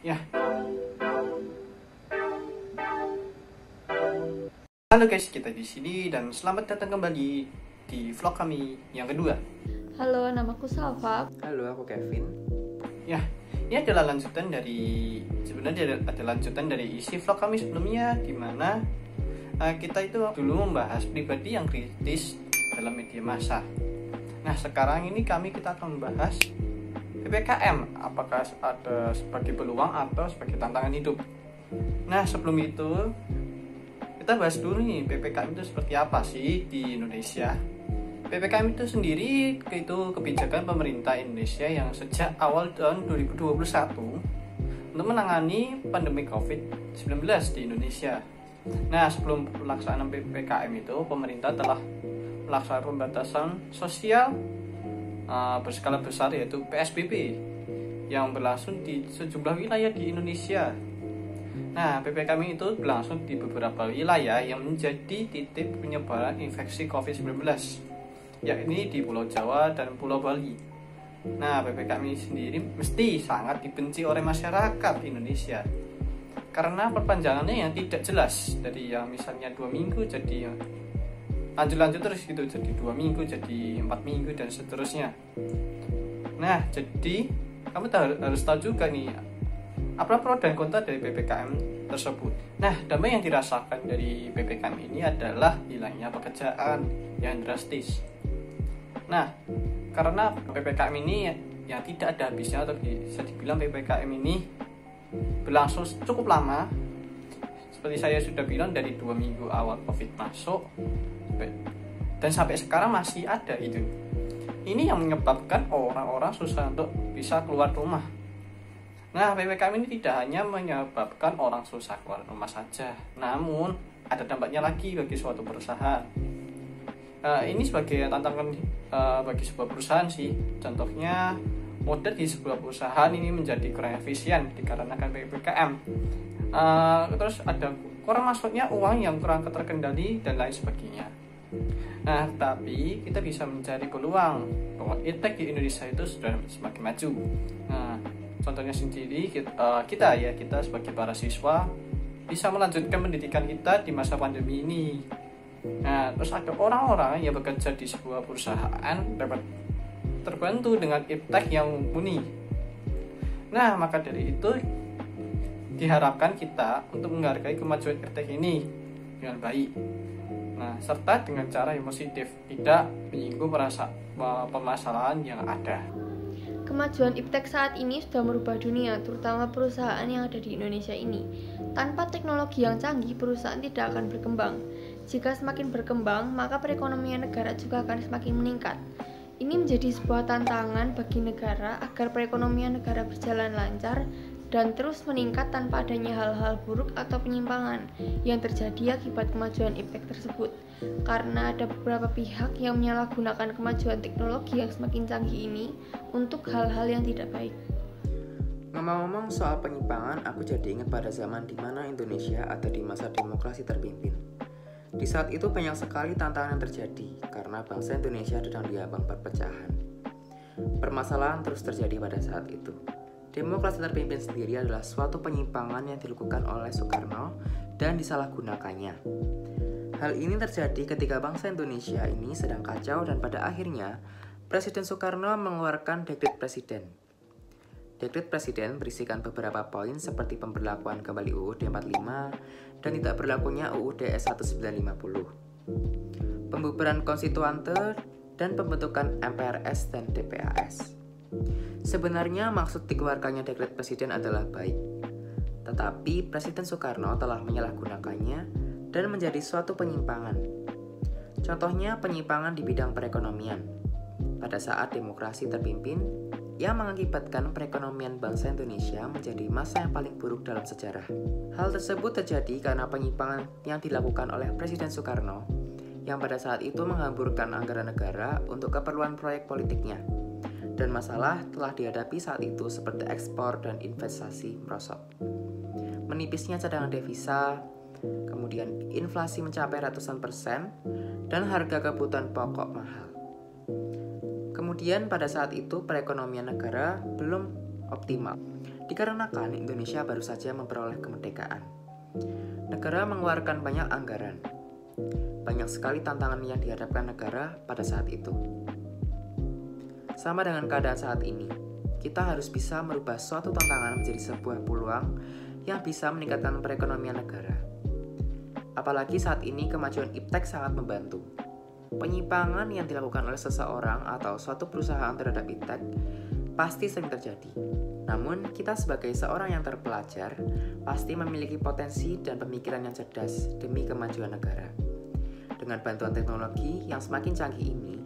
Ya, halo guys, kita di sini dan selamat datang kembali di vlog kami yang kedua. Halo, namaku Salva. Halo, aku Kevin. Ya, ini adalah lanjutan dari isi vlog kami sebelumnya, di mana kita itu dulu membahas pribadi yang kritis dalam media massa. Nah, sekarang ini kita akan membahas PPKM, apakah ada sebagai peluang atau sebagai tantangan hidup. Nah, sebelum itu kita bahas dulu nih, PPKM itu seperti apa sih di Indonesia. PPKM itu sendiri itu kebijakan pemerintah Indonesia yang sejak awal tahun 2021 untuk menangani pandemi COVID-19 di Indonesia. Nah, sebelum pelaksanaan PPKM itu, pemerintah telah melaksanakan pembatasan sosial berskala besar, yaitu PSBB, yang berlangsung di sejumlah wilayah di Indonesia. Nah, PPKM itu berlangsung di beberapa wilayah yang menjadi titik penyebaran infeksi COVID-19, yakni di Pulau Jawa dan Pulau Bali. Nah, PPKM ini sendiri mesti sangat dibenci oleh masyarakat Indonesia karena perpanjangannya yang tidak jelas, dari yang misalnya 2 minggu jadi lanjut terus gitu, jadi 2 minggu jadi 4 minggu dan seterusnya. Nah, jadi kamu harus tahu juga nih apa pro dan kontra dari PPKM tersebut. Nah, dampak yang dirasakan dari PPKM ini adalah hilangnya pekerjaan yang drastis. Nah, karena PPKM ini yang tidak ada habisnya, atau bisa dibilang PPKM ini berlangsung cukup lama. Seperti saya sudah bilang, dari 2 minggu awal COVID masuk dan sampai sekarang masih ada itu. Ini yang menyebabkan orang-orang susah untuk bisa keluar rumah. Nah, PPKM ini tidak hanya menyebabkan orang susah keluar rumah saja, namun ada dampaknya lagi bagi suatu perusahaan. Ini sebagai tantangan bagi sebuah perusahaan sih. Contohnya, modal di sebuah perusahaan ini menjadi kurang efisien dikarenakan PPKM. Terus ada kurang masuknya uang yang kurang terkendali dan lain sebagainya. Nah, tapi kita bisa mencari peluang bahwa edtech di Indonesia itu sudah semakin maju. Nah, contohnya sendiri kita sebagai para siswa bisa melanjutkan pendidikan kita di masa pandemi ini. Nah, terus ada orang-orang yang bekerja di sebuah perusahaan dapat terbantu dengan edtech yang mumpuni. Nah, maka dari itu diharapkan kita untuk menghargai kemajuan edtech ini dengan baik. Nah, serta dengan cara yang positif, tidak menyinggung permasalahan yang ada. Kemajuan iptek saat ini sudah merubah dunia, terutama perusahaan yang ada di Indonesia ini. Tanpa teknologi yang canggih, perusahaan tidak akan berkembang. Jika semakin berkembang, maka perekonomian negara juga akan semakin meningkat. Ini menjadi sebuah tantangan bagi negara agar perekonomian negara berjalan lancar dan terus meningkat tanpa adanya hal-hal buruk atau penyimpangan yang terjadi akibat kemajuan iptek tersebut. Karena ada beberapa pihak yang menyalahgunakan kemajuan teknologi yang semakin canggih ini untuk hal-hal yang tidak baik. Ngomong-ngomong soal penyimpangan, aku jadi ingat pada zaman di mana Indonesia ada di masa demokrasi terpimpin. Di saat itu banyak sekali tantangan yang terjadi karena bangsa Indonesia sedang diambang perpecahan. Permasalahan terus terjadi pada saat itu. Demokrasi terpimpin sendiri adalah suatu penyimpangan yang dilakukan oleh Soekarno dan disalahgunakannya. Hal ini terjadi ketika bangsa Indonesia ini sedang kacau dan pada akhirnya Presiden Soekarno mengeluarkan dekret presiden. Dekret presiden berisikan beberapa poin seperti pemberlakuan kembali UUD 45 dan tidak berlakunya UUD 1950, pembubaran konstituante dan pembentukan MPRS dan DPAS. Sebenarnya maksud dikeluarkannya dekret presiden adalah baik, tetapi Presiden Soekarno telah menyalahgunakannya dan menjadi suatu penyimpangan. Contohnya penyimpangan di bidang perekonomian pada saat demokrasi terpimpin yang mengakibatkan perekonomian bangsa Indonesia menjadi masa yang paling buruk dalam sejarah. Hal tersebut terjadi karena penyimpangan yang dilakukan oleh Presiden Soekarno yang pada saat itu menghamburkan anggaran negara untuk keperluan proyek politiknya. Dan masalah telah dihadapi saat itu seperti ekspor dan investasi merosot, menipisnya cadangan devisa, kemudian inflasi mencapai ratusan persen, dan harga kebutuhan pokok mahal. Kemudian pada saat itu perekonomian negara belum optimal Dikarenakan Indonesia baru saja memperoleh kemerdekaan. Negara mengeluarkan banyak anggaran. Banyak sekali tantangan yang dihadapkan negara pada saat itu. Sama dengan keadaan saat ini, kita harus bisa merubah suatu tantangan menjadi sebuah peluang yang bisa meningkatkan perekonomian negara. Apalagi saat ini kemajuan iptek sangat membantu. Penyimpangan yang dilakukan oleh seseorang atau suatu perusahaan terhadap iptek pasti sering terjadi. Namun, kita sebagai seorang yang terpelajar pasti memiliki potensi dan pemikiran yang cerdas demi kemajuan negara. Dengan bantuan teknologi yang semakin canggih ini,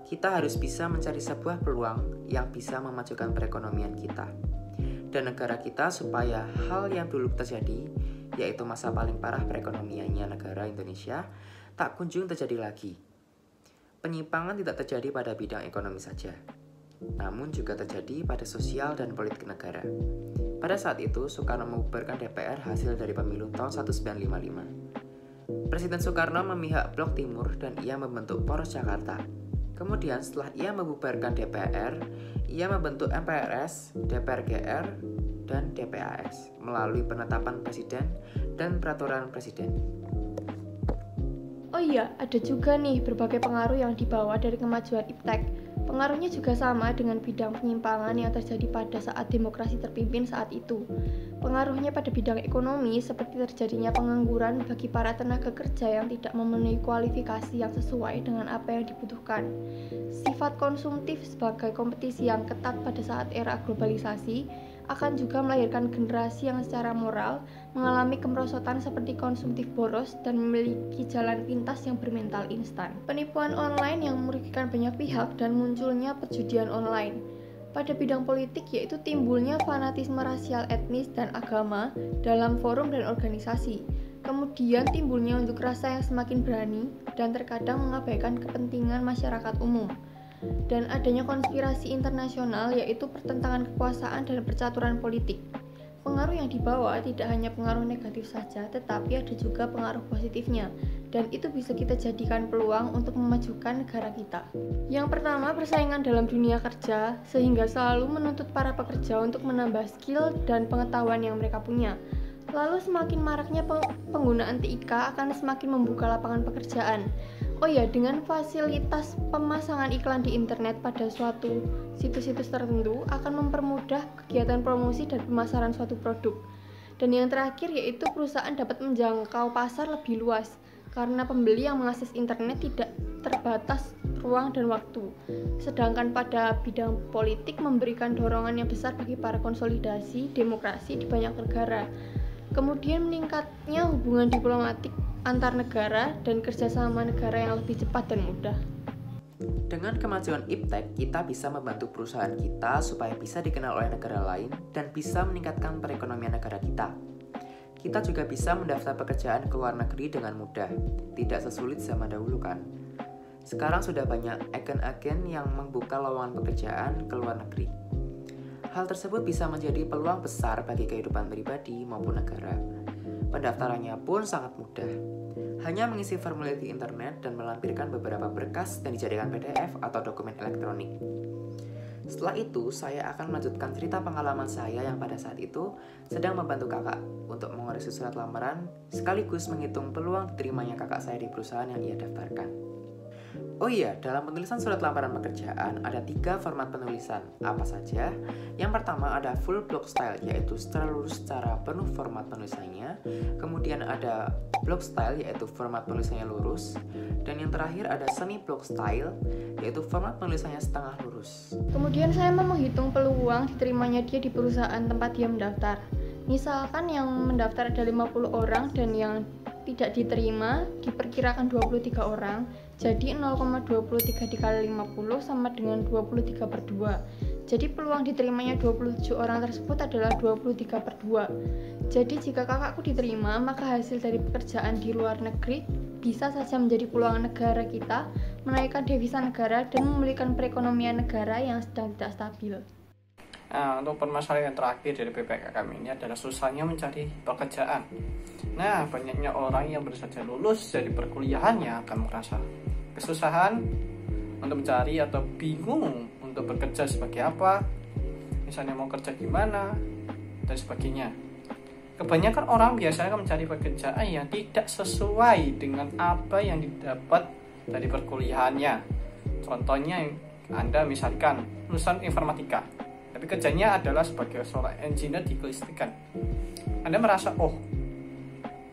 kita harus bisa mencari sebuah peluang yang bisa memajukan perekonomian kita dan negara kita supaya hal yang dulu terjadi, yaitu masa paling parah perekonomiannya negara Indonesia, tak kunjung terjadi lagi. Penyimpangan tidak terjadi pada bidang ekonomi saja, namun juga terjadi pada sosial dan politik negara. Pada saat itu, Soekarno membubarkan DPR hasil dari pemilu tahun 1955. Presiden Soekarno memihak Blok Timur dan ia membentuk Poros Jakarta. Kemudian setelah ia membubarkan DPR, ia membentuk MPRS, DPR GR, dan DPAS melalui penetapan presiden dan peraturan presiden. Oh iya, ada juga nih berbagai pengaruh yang dibawa dari kemajuan iptek. Pengaruhnya juga sama dengan bidang penyimpangan yang terjadi pada saat demokrasi terpimpin saat itu. Pengaruhnya pada bidang ekonomi seperti terjadinya pengangguran bagi para tenaga kerja yang tidak memenuhi kualifikasi yang sesuai dengan apa yang dibutuhkan. Sifat konsumtif sebagai kompetisi yang ketat pada saat era globalisasi akan juga melahirkan generasi yang secara moral mengalami kemerosotan seperti konsumtif boros dan memiliki jalan pintas yang bermental instan. Penipuan online yang merugikan banyak pihak dan munculnya perjudian online. Pada bidang politik yaitu timbulnya fanatisme rasial, etnis, dan agama dalam forum dan organisasi. Kemudian timbulnya unjuk rasa yang semakin berani dan terkadang mengabaikan kepentingan masyarakat umum. Dan adanya konspirasi internasional yaitu pertentangan kekuasaan dan percaturan politik. Pengaruh yang dibawa tidak hanya pengaruh negatif saja, tetapi ada juga pengaruh positifnya, dan itu bisa kita jadikan peluang untuk memajukan negara kita. Yang pertama, persaingan dalam dunia kerja, sehingga selalu menuntut para pekerja untuk menambah skill dan pengetahuan yang mereka punya. Lalu semakin maraknya penggunaan TIK akan semakin membuka lapangan pekerjaan. Oh ya, dengan fasilitas pemasangan iklan di internet pada suatu situs-situs tertentu akan mempermudah kegiatan promosi dan pemasaran suatu produk. Dan yang terakhir yaitu perusahaan dapat menjangkau pasar lebih luas karena pembeli yang mengakses internet tidak terbatas ruang dan waktu. Sedangkan pada bidang politik memberikan dorongan yang besar bagi para konsolidasi demokrasi di banyak negara. Kemudian meningkatnya hubungan diplomatik antar negara dan kerjasama negara yang lebih cepat dan mudah. Dengan kemajuan iptek, kita bisa membantu perusahaan kita supaya bisa dikenal oleh negara lain dan bisa meningkatkan perekonomian negara kita. Kita juga bisa mendaftar pekerjaan ke luar negeri dengan mudah, tidak sesulit zaman dahulu kan. Sekarang sudah banyak agen-agen yang membuka lowongan pekerjaan ke luar negeri. Hal tersebut bisa menjadi peluang besar bagi kehidupan pribadi maupun negara. Pendaftarannya pun sangat mudah. Hanya mengisi formulir di internet dan melampirkan beberapa berkas dan dijadikan PDF atau dokumen elektronik. Setelah itu, saya akan melanjutkan cerita pengalaman saya yang pada saat itu sedang membantu kakak untuk mengoreksi surat lamaran sekaligus menghitung peluang diterimanya kakak saya di perusahaan yang ia daftarkan. Oh iya, dalam penulisan surat lamaran pekerjaan ada 3 format penulisan. Apa saja? Yang pertama ada full block style, yaitu secara lurus secara penuh format penulisannya. Kemudian ada block style, yaitu format penulisannya lurus. Dan yang terakhir ada semi block style, yaitu format penulisannya setengah lurus. Kemudian saya mau menghitung peluang diterimanya dia di perusahaan tempat dia mendaftar. Misalkan yang mendaftar ada 50 orang dan yang tidak diterima diperkirakan 23 orang. Jadi 0,23 dikali 50 sama dengan 23/2. Jadi peluang diterimanya 27 orang tersebut adalah 23/2. Jadi jika kakakku diterima, maka hasil dari pekerjaan di luar negeri bisa saja menjadi peluang negara kita, menaikkan devisa negara dan memulihkan perekonomian negara yang sedang tidak stabil. Nah, untuk permasalahan yang terakhir dari PPK kami ini adalah susahnya mencari pekerjaan. Nah, banyaknya orang yang baru saja lulus dari perkuliahannya akan merasa kesusahan untuk mencari atau bingung untuk bekerja sebagai apa. Misalnya mau kerja gimana, dan sebagainya. Kebanyakan orang biasanya mencari pekerjaan yang tidak sesuai dengan apa yang didapat dari perkuliahannya. Contohnya, Anda misalkan lulusan informatika, tapi kerjanya adalah sebagai seorang engineer di kelistrikan. Anda merasa, oh,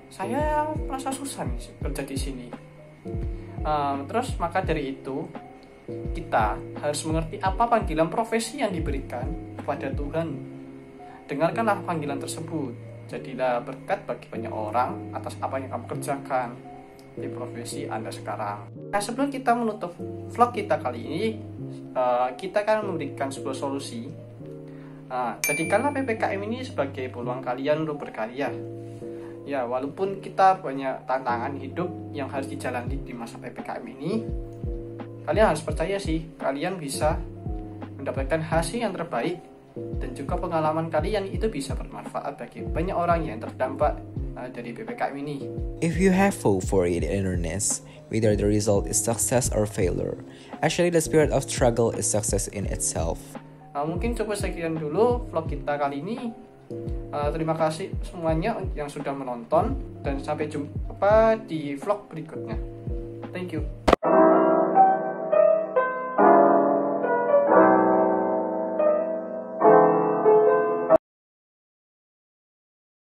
saya merasa susah nih kerja di sini. Terus maka dari itu kita harus mengerti apa panggilan profesi yang diberikan kepada Tuhan. Dengarkanlah panggilan tersebut. Jadilah berkat bagi banyak orang atas apa yang kamu kerjakan di profesi Anda sekarang. Nah, sebelum kita menutup vlog kita kali ini, kita akan memberikan sebuah solusi. Jadikanlah PPKM ini sebagai peluang kalian untuk berkarya. Ya, walaupun kita banyak tantangan hidup yang harus dijalani di masa PPKM ini, kalian harus percaya sih, kalian bisa mendapatkan hasil yang terbaik, dan juga pengalaman kalian itu bisa bermanfaat bagi banyak orang yang terdampak dari PPKM ini. If you have hope for it in earnest, whether the result is success or failure, actually the spirit of struggle is success in itself. Mungkin coba sekian dulu vlog kita kali ini. Terima kasih semuanya yang sudah menonton, dan sampai jumpa di vlog berikutnya. Thank you.